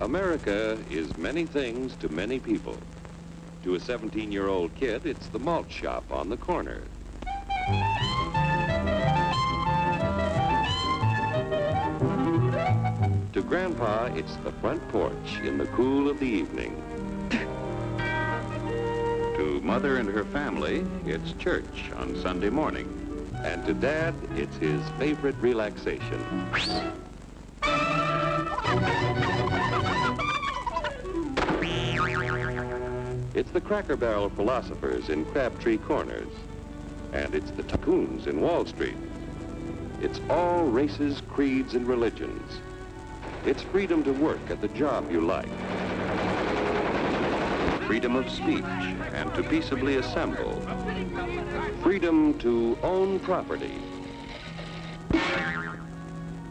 America is many things to many people. To a 17-year-old kid, it's the malt shop on the corner. To Grandpa, it's the front porch in the cool of the evening. To Mother and her family, it's church on Sunday morning. And to Dad, it's his favorite relaxation. It's the Cracker Barrel philosophers in Crabtree Corners. And it's the tycoons in Wall Street. It's all races, creeds, and religions. It's freedom to work at the job you like. Freedom of speech and to peaceably assemble. Freedom to own property.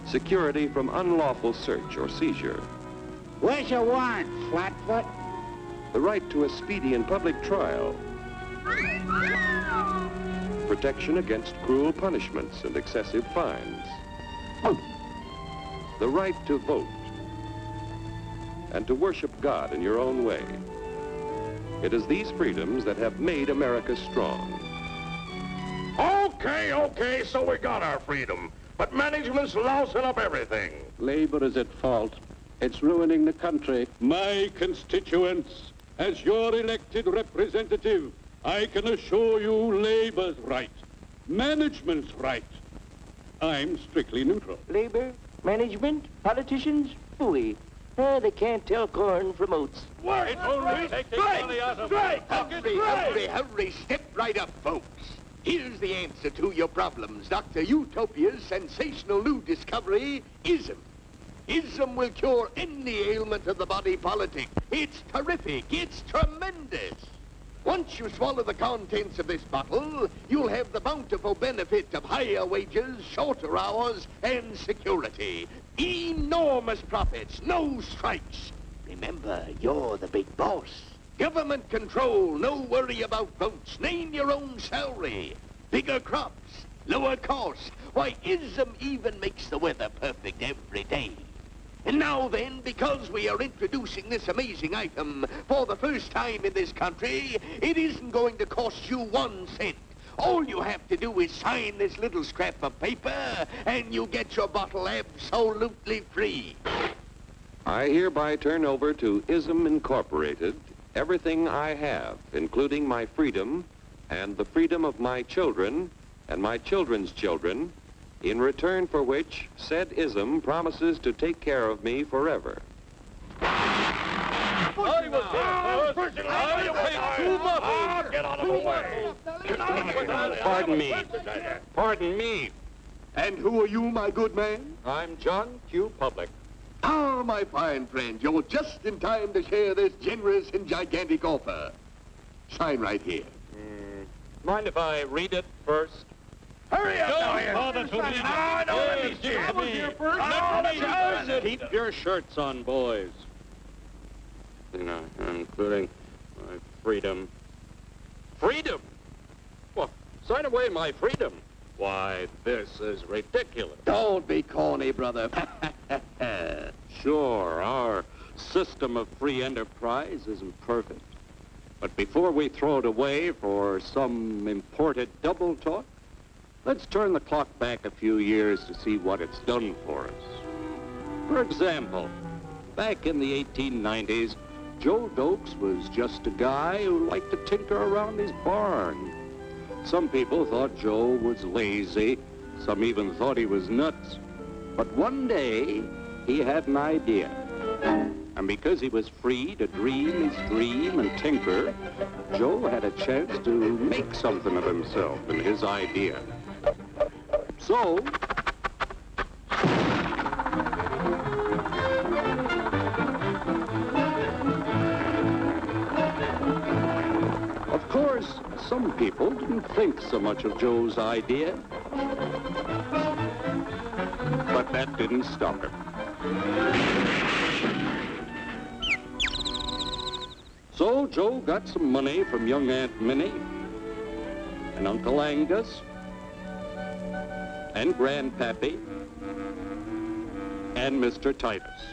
Security from unlawful search or seizure. Where's your warrant, Flatfoot? The right to a speedy and public trial. Protection against cruel punishments and excessive fines. The right to vote. And to worship God in your own way. It is these freedoms that have made America strong. Okay, so we got our freedom. But management's lousing up everything. Labor is at fault. It's ruining the country. My constituents, as your elected representative, I can assure you Labor's right, management's right. I'm strictly neutral. Labor, management, politicians, phooey. They can't tell corn from oats. Work! It's only taking money out of Hurry, step right up, folks. Here's the answer to your problems. Dr. Utopia's sensational new discovery, ISM. ISM will cure any ailment of the body politic. It's terrific. It's tremendous. Once you swallow the contents of this bottle, you'll have the bountiful benefit of higher wages, shorter hours, and security. Enormous profits, no strikes. Remember, you're the big boss. Government control, no worry about votes. Name your own salary. Bigger crops, lower costs. Why, ISM even makes the weather perfect every day. And now then, because we are introducing this amazing item for the first time in this country, it isn't going to cost you 1 cent. All you have to do is sign this little scrap of paper, and you get your bottle absolutely free. I hereby turn over to ISM Incorporated everything I have, including my freedom and the freedom of my children and my children's children, in return for which said ISM promises to take care of me forever. I was here first. You paid 2 bottles. Get out of the way. Pardon me. And who are you, my good man? I'm John Q. Public. Ah, my fine friend, you're just in time to share this generous and gigantic offer. Sign right here. Mind if I read it first? Hurry up, Keep your shirts on, boys. Including my freedom. Freedom? Well, sign away my freedom. Why, this is ridiculous. Don't be corny, brother. Sure, our system of free enterprise isn't perfect. But before we throw it away for some imported double talk, let's turn the clock back a few years to see what it's done for us. For example, back in the 1890s, Joe Dokes was just a guy who liked to tinker around his barn. Some people thought Joe was lazy. Some even thought he was nuts. But one day, he had an idea. And because he was free to dream his dream and tinker, Joe had a chance to make something of himself and his idea. So, of course, some people didn't think so much of Joe's idea. But that didn't stop him. So Joe got some money from young Aunt Minnie and Uncle Angus and Grandpappy and Mr. Titus.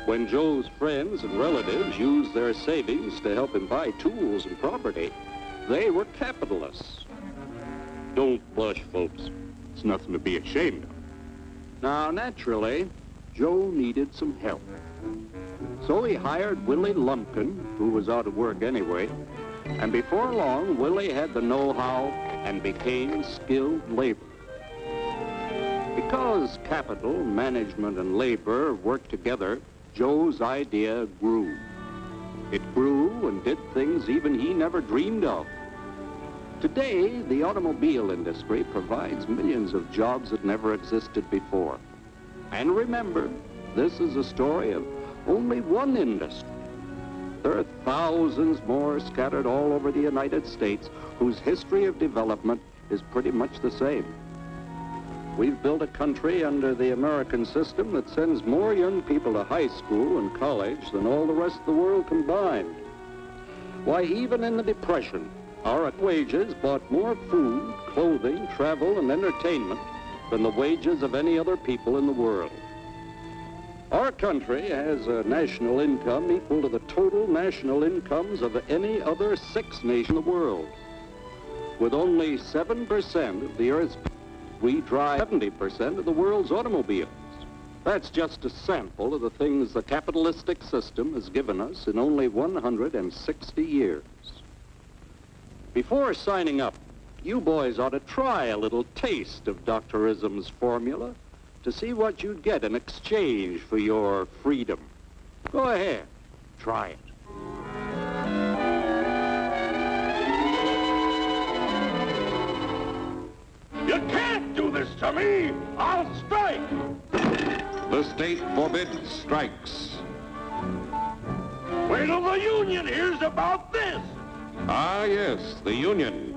When Joe's friends and relatives used their savings to help him buy tools and property, they were capitalists. Don't blush, folks. It's nothing to be ashamed of. Now, naturally, Joe needed some help. So he hired Willie Lumpkin, who was out of work anyway, and before long, Willie had the know-how and became skilled labor. Because capital, management, and labor worked together, Joe's idea grew. It grew and did things even he never dreamed of. Today, the automobile industry provides millions of jobs that never existed before. And remember, this is a story of only one industry. There are thousands more scattered all over the United States whose history of development is pretty much the same. We've built a country under the American system that sends more young people to high school and college than all the rest of the world combined. Why, even in the Depression, our wages bought more food, clothing, travel, and entertainment than the wages of any other people in the world. Our country has a national income equal to the total national incomes of any other 6 nations in the world. With only 7% of the Earth's people, we drive 70% of the world's automobiles. That's just a sample of the things the capitalistic system has given us in only 160 years. Before signing up, you boys ought to try a little taste of Dr. Ism's formula to see what you'd get in exchange for your freedom. Go ahead, try it. You can't do this to me! I'll strike! The state forbids strikes. Wait till the union hears about this! Ah, yes, the union.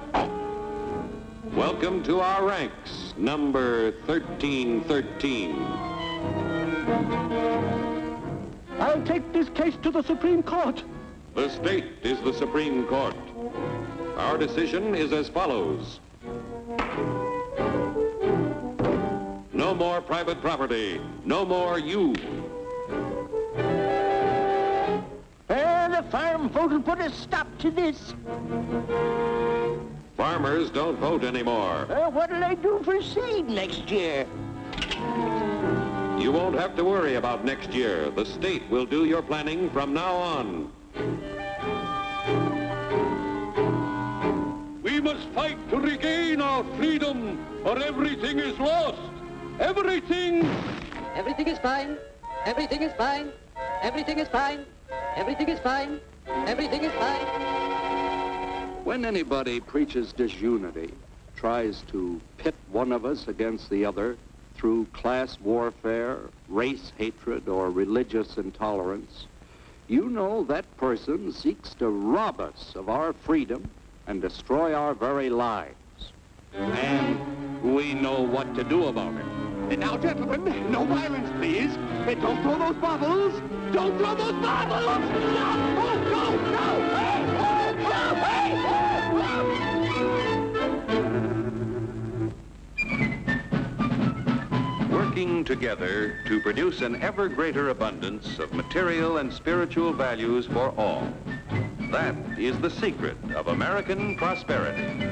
Welcome to our ranks, number 1313. I'll take this case to the Supreme Court. The state is the Supreme Court. Our decision is as follows. No more private property. No more you. The farm vote will put a stop to this. Farmers don't vote anymore. What'll they do for seed next year? You won't have to worry about next year. The state will do your planning from now on. We must fight to regain our freedom, or everything is lost. Everything! Everything is fine. Everything is fine. Everything is fine. Everything is fine. Everything is fine. When anybody preaches disunity, tries to pit one of us against the other through class warfare, race hatred, or religious intolerance, you know that person seeks to rob us of our freedom and destroy our very lives. And we know what to do about it. Now, gentlemen, no violence, please. Don't throw those bottles. Don't throw those bottles! No! Oh, no! No! Hey! Oh, oh, hey! Working together to produce an ever greater abundance of material and spiritual values for all. That is the secret of American prosperity.